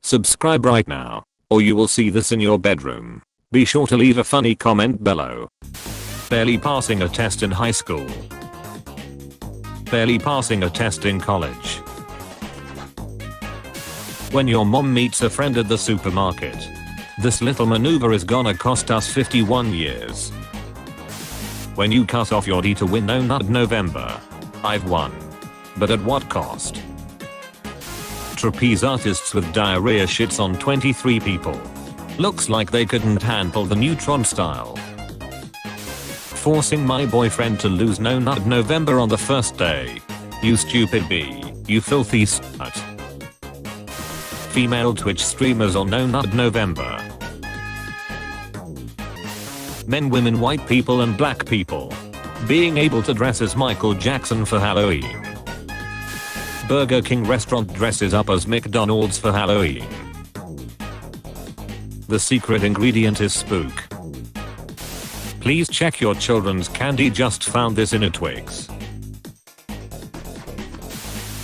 Subscribe right now, or you will see this in your bedroom. Be sure to leave a funny comment below. Barely passing a test in high school. Barely passing a test in college. When your mom meets a friend at the supermarket. This little maneuver is gonna cost us 51 years. When you cut off your D to win No Nut November. I've won. But at what cost? Trapeze artists with diarrhea shits on 23 people. Looks like they couldn't handle the neutron style. Forcing my boyfriend to lose No Nut November on the first day. You stupid bee, you filthy slut. Female Twitch streamers on No Nut November. Men, women, white people and black people. Being able to dress as Michael Jackson for Halloween. Burger King restaurant dresses up as McDonald's for Halloween. The secret ingredient is spook. Please check your children's candy, just found this in a Twix.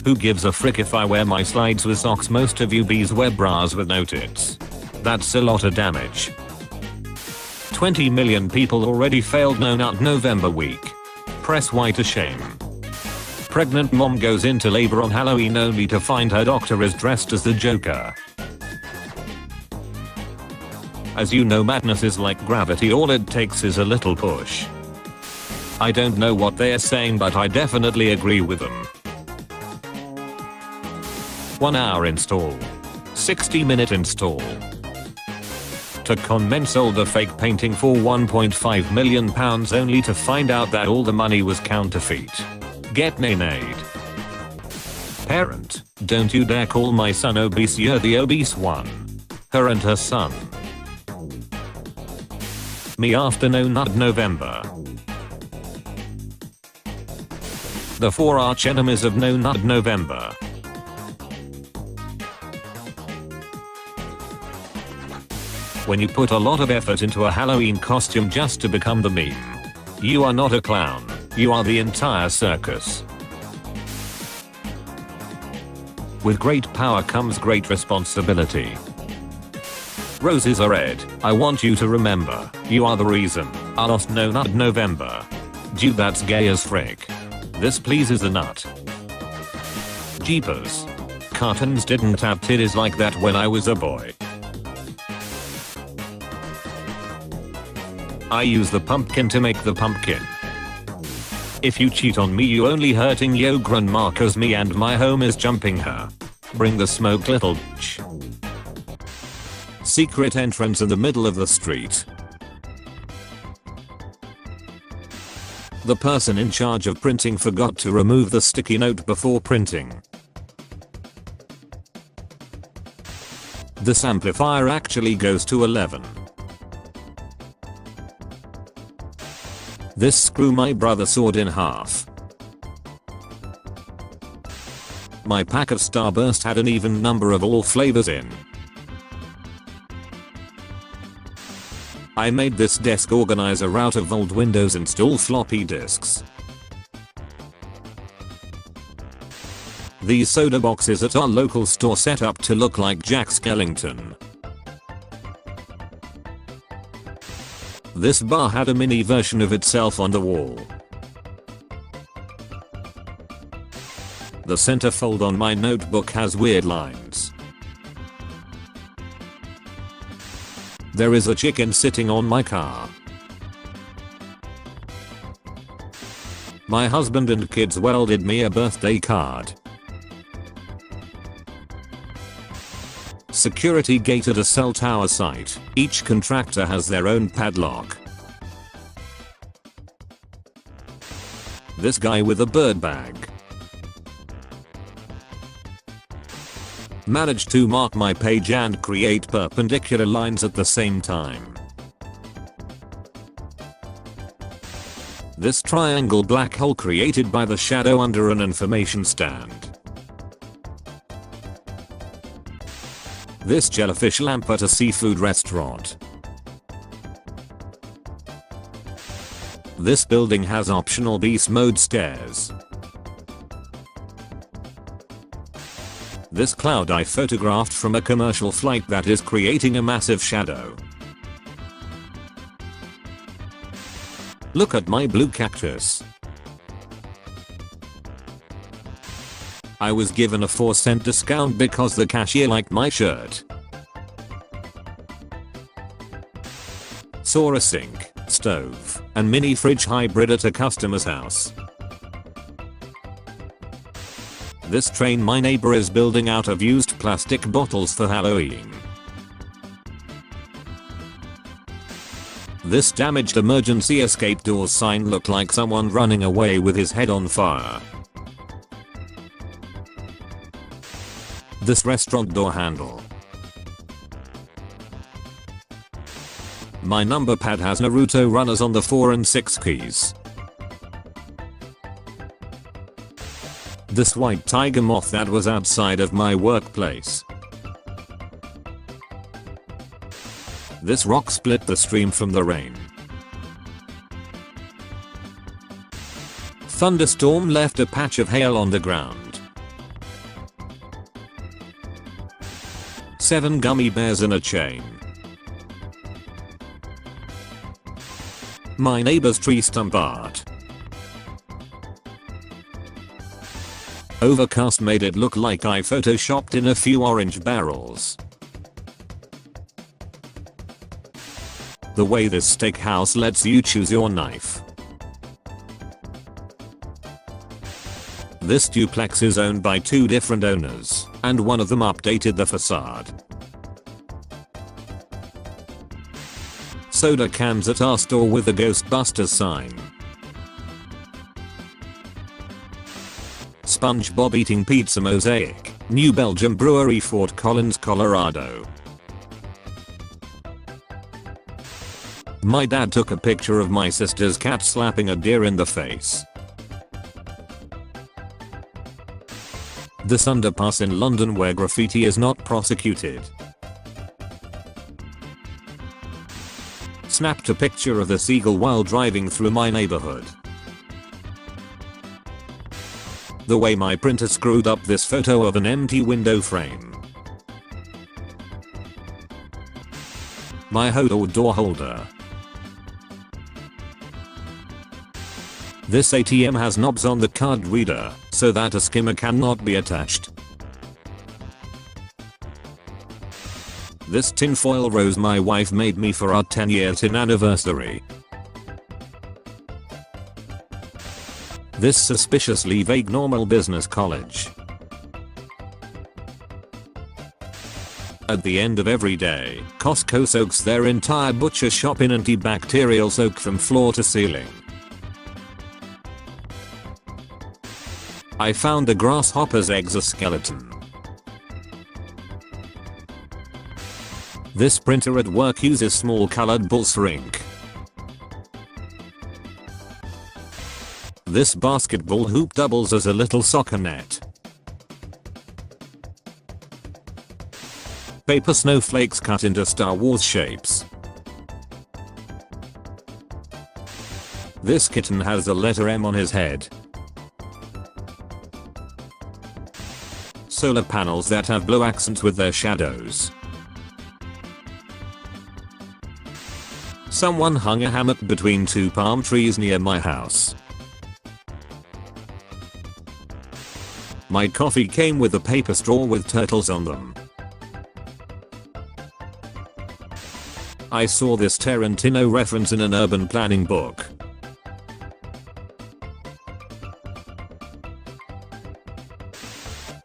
Who gives a frick if I wear my slides with socks? Most of you bees wear bras with no tits. That's a lot of damage. 20 million people already failed No Nut November week. Press Y to shame. Pregnant mom goes into labor on Halloween only to find her doctor is dressed as the Joker. As you know, madness is like gravity, all it takes is a little push. I don't know what they're saying, but I definitely agree with them. 1 hour install. 60-minute install. Taconmen sold a fake painting for £1.5 million only to find out that all the money was counterfeit. Get nay-nayed. Parent, don't you dare call my son obese, you're the obese one. Her and her son. Me after No Nut November. The 4 arch enemies of No Nut November. When you put a lot of effort into a Halloween costume just to become the meme. You are not a clown, you are the entire circus. With great power comes great responsibility. Roses are red, I want you to remember, you are the reason I lost No Nut November. Dude, that's gay as frick. This pleases a nut. Jeepers. Cartons didn't have titties like that when I was a boy. I use the pumpkin to make the pumpkin. If you cheat on me, you only hurting yo grandma, cause me and my home is jumping her. Bring the smoke, little bitch. Secret entrance in the middle of the street. The person in charge of printing forgot to remove the sticky note before printing. This amplifier actually goes to 11. This screw my brother sawed in half. My pack of Starburst had an even number of all flavors in. I made this desk organizer out of old Windows install floppy disks. These soda boxes at our local store set up to look like Jack Skellington. This bar had a mini version of itself on the wall. The centerfold on my notebook has weird lines. There is a chicken sitting on my car. My husband and kids welded me a birthday card. Security gate at a cell tower site. Each contractor has their own padlock. This guy with a bird bag. Managed to mark my page and create perpendicular lines at the same time. This triangle black hole created by the shadow under an information stand. This jellyfish lamp at a seafood restaurant. This building has optional beast mode stairs. This cloud I photographed from a commercial flight that is creating a massive shadow. Look at my blue cactus. I was given a 4-cent discount because the cashier liked my shirt. Saw a sink, stove, and mini fridge hybrid at a customer's house. This train my neighbor is building out of used plastic bottles for Halloween. This damaged emergency escape door sign looked like someone running away with his head on fire. This restaurant door handle. My number pad has Naruto runners on the 4 and 6 keys. This white tiger moth that was outside of my workplace. This rock split the stream from the rain. Thunderstorm left a patch of hail on the ground. 7 gummy bears in a chain. My neighbor's tree stump art. Overcast made it look like I photoshopped in a few orange barrels. The way this steakhouse lets you choose your knife. This duplex is owned by 2 different owners, and one of them updated the facade. Soda cans at our store with a Ghostbusters sign. SpongeBob eating pizza mosaic, New Belgium Brewery, Fort Collins, Colorado. My dad took a picture of my sister's cat slapping a deer in the face. This underpass in London where graffiti is not prosecuted. Snapped a picture of the seagull while driving through my neighborhood. The way my printer screwed up this photo of an empty window frame. My Hodor door holder. This ATM has knobs on the card reader, so that a skimmer cannot be attached. This tinfoil rose my wife made me for our 10-year tin anniversary. This suspiciously vague normal business college. At the end of every day, Costco soaks their entire butcher shop in antibacterial soak from floor to ceiling. I found a grasshopper's exoskeleton. This printer at work uses small colored balls for ink. This basketball hoop doubles as a little soccer net. Paper snowflakes cut into Star Wars shapes. This kitten has a letter M on his head. Solar panels that have blue accents with their shadows. Someone hung a hammock between 2 palm trees near my house. My coffee came with a paper straw with turtles on them. I saw this Tarantino reference in an urban planning book.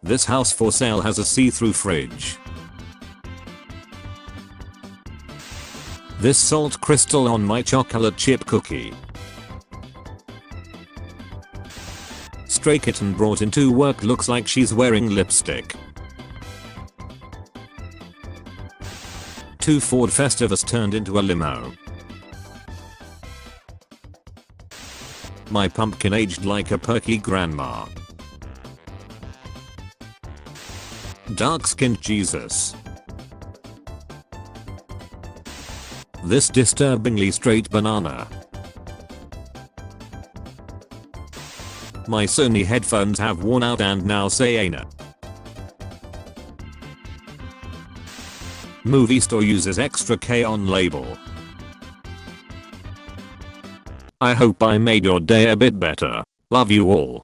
This house for sale has a see-through fridge. This salt crystal on my chocolate chip cookie. Stray kitten brought into work looks like she's wearing lipstick. 2 Ford Festivus turned into a limo. My pumpkin aged like a perky grandma. Dark-skinned Jesus. This disturbingly straight banana. My Sony headphones have worn out and now say Ana. Movie store uses extra K on label. I hope I made your day a bit better. Love you all.